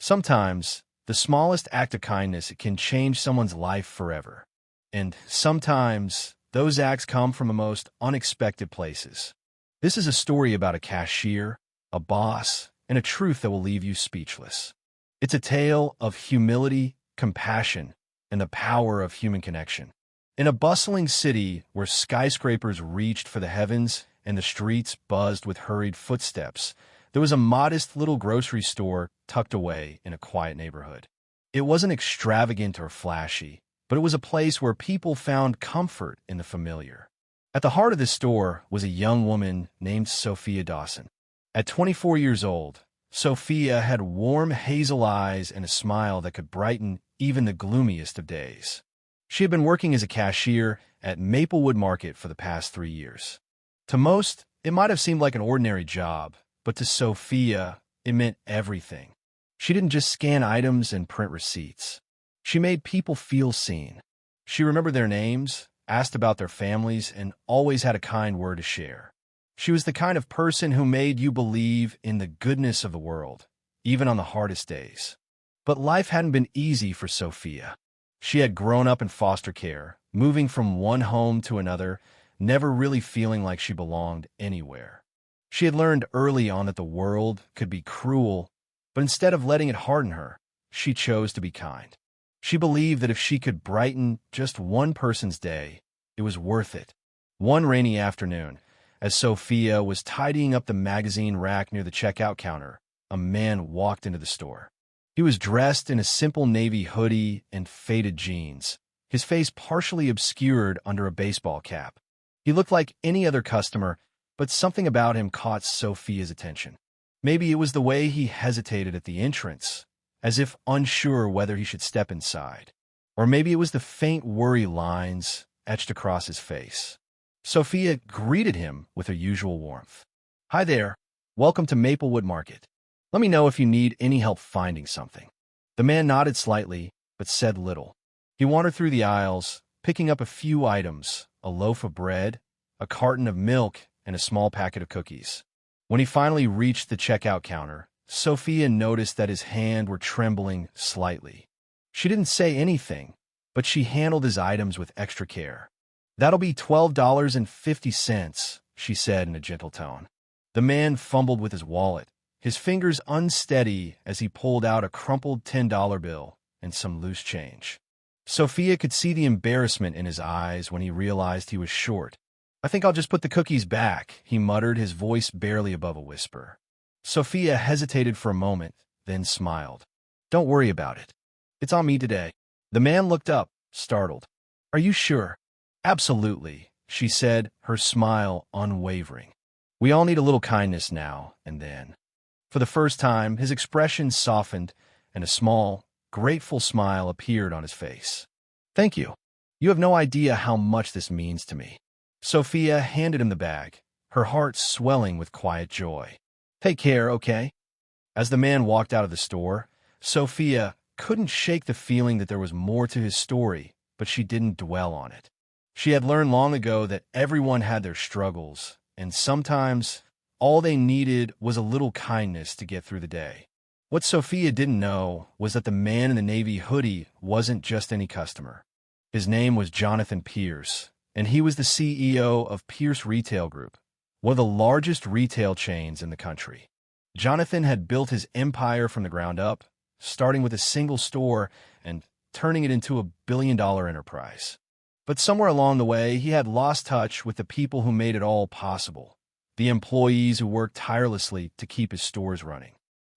Sometimes, the smallest act of kindness can change someone's life forever. And sometimes, those acts come from the most unexpected places. This is a story about a cashier, a boss, and a truth that will leave you speechless. It's a tale of humility, compassion, and the power of human connection. In a bustling city where skyscrapers reached for the heavens and the streets buzzed with hurried footsteps, there was a modest little grocery store tucked away in a quiet neighborhood. It wasn't extravagant or flashy, but it was a place where people found comfort in the familiar. At the heart of this store was a young woman named Sophia Dawson. At 24 years old, Sophia had warm hazel eyes and a smile that could brighten even the gloomiest of days. She had been working as a cashier at Maplewood Market for the past 3 years. To most, it might have seemed like an ordinary job, but to Sophia, it meant everything. She didn't just scan items and print receipts. She made people feel seen. She remembered their names, asked about their families, and always had a kind word to share. She was the kind of person who made you believe in the goodness of the world, even on the hardest days. But life hadn't been easy for Sophia. She had grown up in foster care, moving from one home to another, never really feeling like she belonged anywhere. She had learned early on that the world could be cruel, but instead of letting it harden her, she chose to be kind. She believed that if she could brighten just one person's day, it was worth it. One rainy afternoon, as Sophia was tidying up the magazine rack near the checkout counter, a man walked into the store. He was dressed in a simple navy hoodie and faded jeans, his face partially obscured under a baseball cap. He looked like any other customer, but something about him caught Sophia's attention. Maybe it was the way he hesitated at the entrance, as if unsure whether he should step inside. Or maybe it was the faint worry lines etched across his face. Sophia greeted him with her usual warmth. "Hi there. Welcome to Maplewood Market. Let me know if you need any help finding something." The man nodded slightly, but said little. He wandered through the aisles, picking up a few items, a loaf of bread, a carton of milk, and a small packet of cookies. When he finally reached the checkout counter, Sophia noticed that his hands were trembling slightly. She didn't say anything, but she handled his items with extra care. "That'll be $12.50, she said in a gentle tone. The man fumbled with his wallet, his fingers unsteady as he pulled out a crumpled $10 bill and some loose change. Sophia could see the embarrassment in his eyes when he realized he was short. "I think I'll just put the cookies back," he muttered, his voice barely above a whisper. Sophia hesitated for a moment, then smiled. "Don't worry about it. It's on me today." The man looked up, startled. "Are you sure?" "Absolutely," she said, her smile unwavering. "We all need a little kindness now and then." For the first time, his expression softened, and a small, grateful smile appeared on his face. "Thank you. You have no idea how much this means to me." Sophia handed him the bag, her heart swelling with quiet joy. "Take care, okay?" As the man walked out of the store, Sophia couldn't shake the feeling that there was more to his story, but she didn't dwell on it. She had learned long ago that everyone had their struggles, and sometimes all they needed was a little kindness to get through the day. What Sophia didn't know was that the man in the navy hoodie wasn't just any customer. His name was Jonathan Pierce, and he was the CEO of Pierce Retail Group, one of the largest retail chains in the country. Jonathan had built his empire from the ground up, starting with a single store and turning it into a billion-dollar enterprise. But somewhere along the way, he had lost touch with the people who made it all possible, the employees who worked tirelessly to keep his stores running.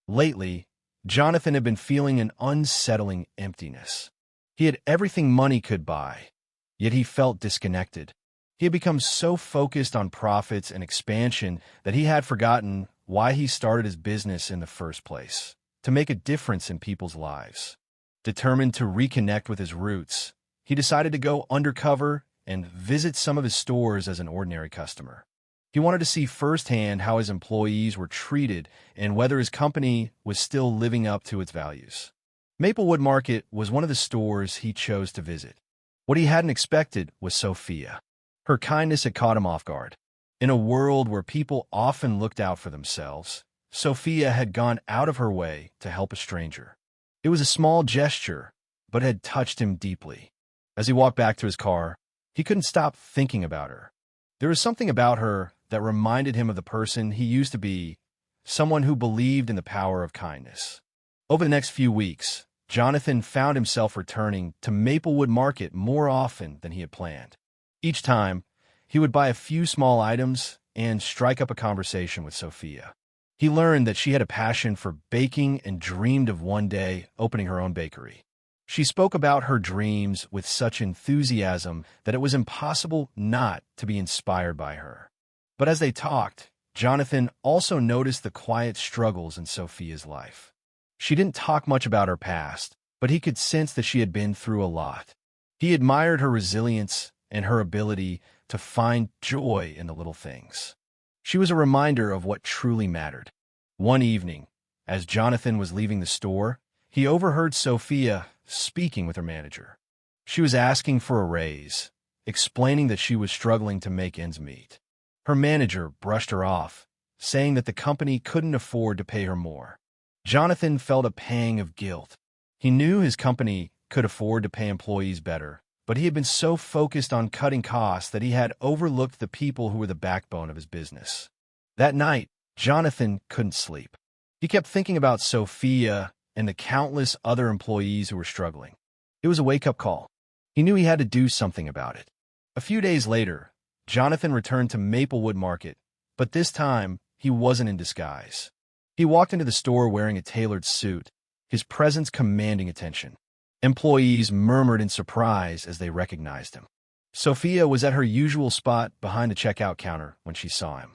Lately, Jonathan had been feeling an unsettling emptiness. He had everything money could buy, yet he felt disconnected. He had become so focused on profits and expansion that he had forgotten why he started his business in the first place, to make a difference in people's lives. Determined to reconnect with his roots, he decided to go undercover and visit some of his stores as an ordinary customer. He wanted to see firsthand how his employees were treated and whether his company was still living up to its values. Maplewood Market was one of the stores he chose to visit. What he hadn't expected was Sophia. Her kindness had caught him off guard. In a world where people often looked out for themselves, Sophia had gone out of her way to help a stranger. It was a small gesture, but had touched him deeply. As he walked back to his car, he couldn't stop thinking about her. There was something about her that reminded him of the person he used to be, someone who believed in the power of kindness. Over the next few weeks, Jonathan found himself returning to Maplewood Market more often than he had planned. Each time, he would buy a few small items and strike up a conversation with Sophia. He learned that she had a passion for baking and dreamed of one day opening her own bakery. She spoke about her dreams with such enthusiasm that it was impossible not to be inspired by her. But as they talked, Jonathan also noticed the quiet struggles in Sophia's life. She didn't talk much about her past, but he could sense that she had been through a lot. He admired her resilience and her ability to find joy in the little things. She was a reminder of what truly mattered. One evening, as Jonathan was leaving the store, he overheard Sophia speaking with her manager. She was asking for a raise, explaining that she was struggling to make ends meet. Her manager brushed her off, saying that the company couldn't afford to pay her more. Jonathan felt a pang of guilt. He knew his company could afford to pay employees better, but he had been so focused on cutting costs that he had overlooked the people who were the backbone of his business. That night, Jonathan couldn't sleep. He kept thinking about Sophia and the countless other employees who were struggling. It was a wake-up call. He knew he had to do something about it. A few days later, Jonathan returned to Maplewood Market, but this time he wasn't in disguise. He walked into the store wearing a tailored suit, his presence commanding attention. Employees murmured in surprise as they recognized him. Sophia was at her usual spot behind the checkout counter when she saw him.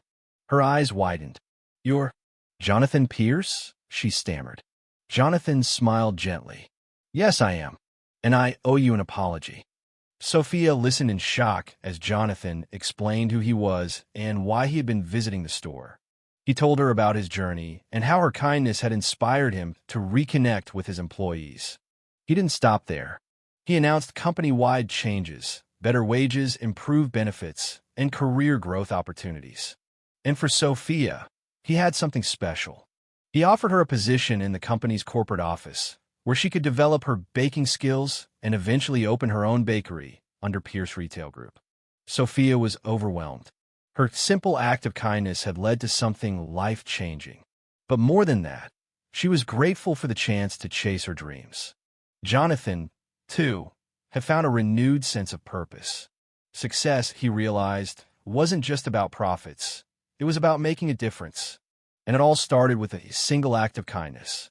Her eyes widened. "You're Jonathan Pierce?" she stammered. Jonathan smiled gently. "Yes, I am, and I owe you an apology." Sophia listened in shock as Jonathan explained who he was and why he had been visiting the store. He told her about his journey and how her kindness had inspired him to reconnect with his employees. He didn't stop there. He announced company-wide changes, better wages, improved benefits, and career growth opportunities. And for Sophia, he had something special. He offered her a position in the company's corporate office, where she could develop her baking skills and eventually open her own bakery under Pierce Retail Group. Sophia was overwhelmed. Her simple act of kindness had led to something life-changing. But more than that, she was grateful for the chance to chase her dreams. Jonathan, too, had found a renewed sense of purpose. Success, he realized, wasn't just about profits. It was about making a difference. And it all started with a single act of kindness.